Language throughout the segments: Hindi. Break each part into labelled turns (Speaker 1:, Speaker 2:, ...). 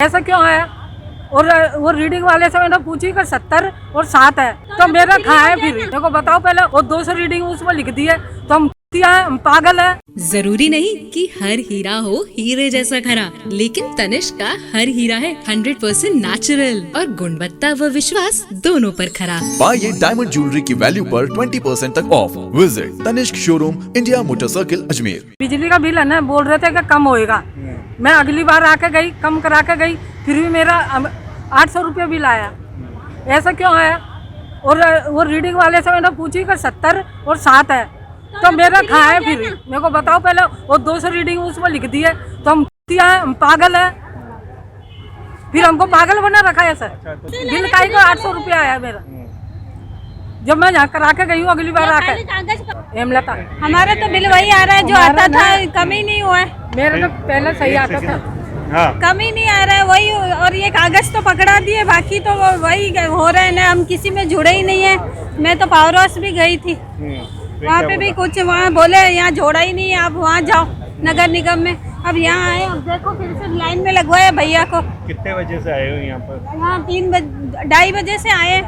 Speaker 1: ऐसा क्यों है? और वो रीडिंग वाले से मैंने पूछी कि 70 और 7 है, तो मेरा कहाँ है? फिर मेरे को बताओ पहले। वो 200 रीडिंग उसमें लिख दी है, तो हम पागल है।
Speaker 2: जरूरी नहीं कि हर हीरा हो हीरे जैसा खरा, लेकिन तनिष्क का हर हीरा है 100% नेचुरल और गुणवत्ता व विश्वास दोनों पर खरा।
Speaker 3: पाइए डायमंड ज्वेलरी की वैल्यू पर 20% तक off. Visit Tanishq showroom, India motor circle, Ajmer.
Speaker 1: बिजली का बिल है ना, बोल रहे थे कि कम होएगा। मैं अगली बार आके गई, कम करा के गई, फिर भी मेरा 800 रुपये बिल आया। ऐसा क्यों है? और वो रीडिंग वाले से मैंने पूछी कि 70 और 7 है, तो मेरा कहाँ है? फिर मेरे को बताओ पहले। वो 200 रीडिंग उसमें लिख दी है, तो हम पागल है। फिर हमको पागल बना रखा है सर। बिल का ही 800 रुपया आया मेरा, जब मैं यहाँ करा के गई हूँ अगली बार आकर। हेमलता,
Speaker 4: हमारा तो बिल वही आ रहा है जो आता था, कम ही नहीं हुआ है।
Speaker 1: मेरा तो पहले सही आता था।
Speaker 5: हाँ।
Speaker 4: कम ही नहीं आ रहा है वही। और ये कागज तो पकड़ा दिए, बाकी तो वही हो रहा है ना। हम किसी में जुड़े ही नहीं है। मैं तो पावर हाउस भी गई थी, वहाँ पे भी कुछ वहाँ बोले यहाँ जोड़ा ही नहीं है, आप वहाँ जाओ नगर निगम में। अब यहाँ आए, अब देखो फिर से लाइन में लगवाया भैया को।
Speaker 5: कितने बजे से आए हो यहाँ पर?
Speaker 4: यहाँ 2:30 बजे से आए।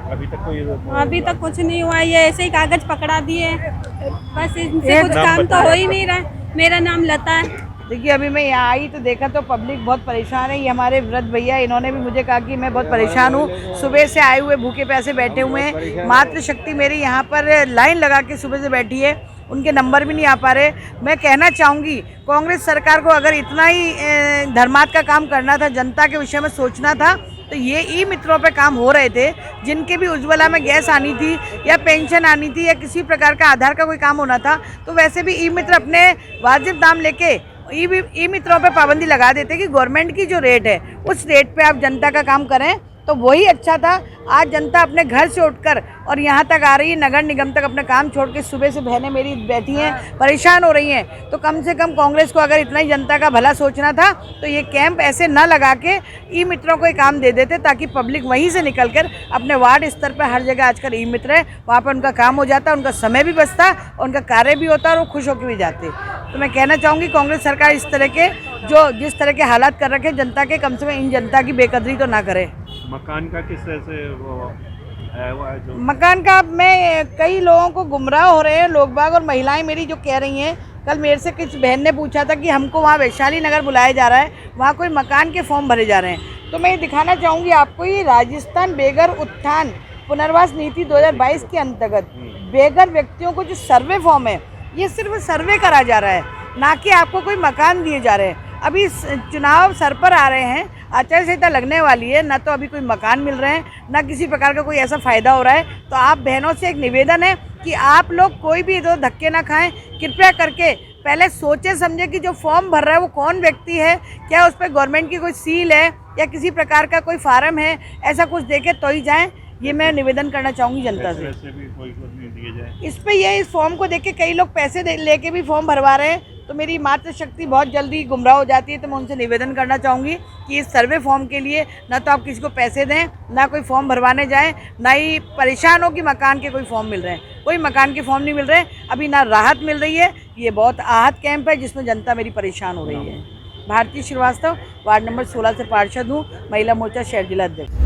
Speaker 4: अभी तक कुछ नहीं हुआ। ये ऐसे ही कागज पकड़ा दिए, बस इनसे कुछ काम तो हो ही नहीं रहा है। मेरा नाम लता है।
Speaker 6: देखिए, अभी मैं यहाँ आई तो देखा तो पब्लिक बहुत परेशान है। ये हमारे वृद्ध भैया, इन्होंने भी मुझे कहा कि मैं बहुत परेशान हूँ, सुबह से आए हुए भूखे प्यासे बैठे हुए हैं। मातृशक्ति मेरी यहाँ पर लाइन लगा के सुबह से बैठी है, उनके नंबर भी नहीं आ पा रहे। मैं कहना चाहूँगी कांग्रेस सरकार को, अगर इतना ही धर्मार्थ का काम करना था, जनता के विषय में सोचना था, तो ये ई मित्रों पे काम हो रहे थे। जिनके भी उज्ज्वला में गैस आनी थी या पेंशन आनी थी या किसी प्रकार का आधार का कोई काम होना था, तो वैसे भी ई मित्र अपने वाजिब दाम लेके ई मित्रों पे पाबंदी लगा देते कि गवर्नमेंट की जो रेट है उस रेट पे आप जनता का काम करें, तो वही अच्छा था। आज जनता अपने घर से उठकर और यहाँ तक आ रही है, नगर निगम तक अपना काम छोड़ के। सुबह से बहनें मेरी बैठी हैं, परेशान हो रही हैं। तो कम से कम कांग्रेस को अगर इतना ही जनता का भला सोचना था, तो ये कैंप ऐसे न लगा के ई मित्रों को ही काम दे देते, ताकि पब्लिक वहीं से निकलकर अपने वार्ड स्तर पर हर जगह आजकल ई मित्र है, वहाँ पर उनका काम हो जाता, उनका समय भी बचता, उनका कार्य भी होता और वो खुश होकर भी जाते। तो मैं कहना चाहूँगी कांग्रेस सरकार इस तरह के जिस तरह के हालात कर रखे जनता के, कम से कम इन जनता की बेकदरी तो ना करे।
Speaker 5: मकान का किस तरह से वो है जो
Speaker 6: मकान का, मैं कई लोगों को गुमराह हो रहे हैं लोग बाग और महिलाएं मेरी जो कह रही हैं। कल मेरे से किसी बहन ने पूछा था कि हमको वहाँ वैशाली नगर बुलाया जा रहा है, वहाँ कोई मकान के फॉर्म भरे जा रहे हैं। तो मैं ये दिखाना चाहूँगी आपको, ये राजस्थान बेघर उत्थान पुनर्वास नीति 2022 के अंतर्गत बेघर व्यक्तियों को जो सर्वे फॉर्म है, ये सिर्फ सर्वे करा जा रहा है, ना कि आपको कोई मकान दिए जा रहे हैं। अभी चुनाव सर पर आ रहे हैं, आचार संहिता लगने वाली है, ना तो अभी कोई मकान मिल रहे हैं, ना किसी प्रकार का कोई ऐसा फ़ायदा हो रहा है। तो आप बहनों से एक निवेदन है कि आप लोग कोई भी इधर धक्के ना खाएं, कृपया करके पहले सोचे समझे कि जो फॉर्म भर रहा है वो कौन व्यक्ति है, क्या उस पर गवर्नमेंट की कोई सील है या किसी प्रकार का कोई फार्म है, ऐसा कुछ देखे तो ही जाएँ। ये मैं निवेदन करना चाहूँगी जनता से।
Speaker 5: भी कोई कुछ नहीं दिए जाए
Speaker 6: इस पे ये इस फॉर्म को देख के कई लोग पैसे लेके भी फॉर्म भरवा रहे हैं, तो मेरी मातृशक्ति बहुत जल्दी गुमराह हो जाती है। तो मैं उनसे निवेदन करना चाहूँगी कि इस सर्वे फॉर्म के लिए ना तो आप किसी को पैसे दें, ना कोई फॉर्म भरवाने जाएं, ना ही परेशान हो कि मकान के कोई फॉर्म मिल रहे हैं। कोई मकान के फॉर्म नहीं मिल रहे, अभी ना राहत मिल रही है। ये बहुत आहत कैंप है जिसमें जनता मेरी परेशान हो रही है। भारती श्रीवास्तव, वार्ड नंबर 16 से पार्षद हूँ, महिला मोर्चा शहर जिला अध्यक्ष।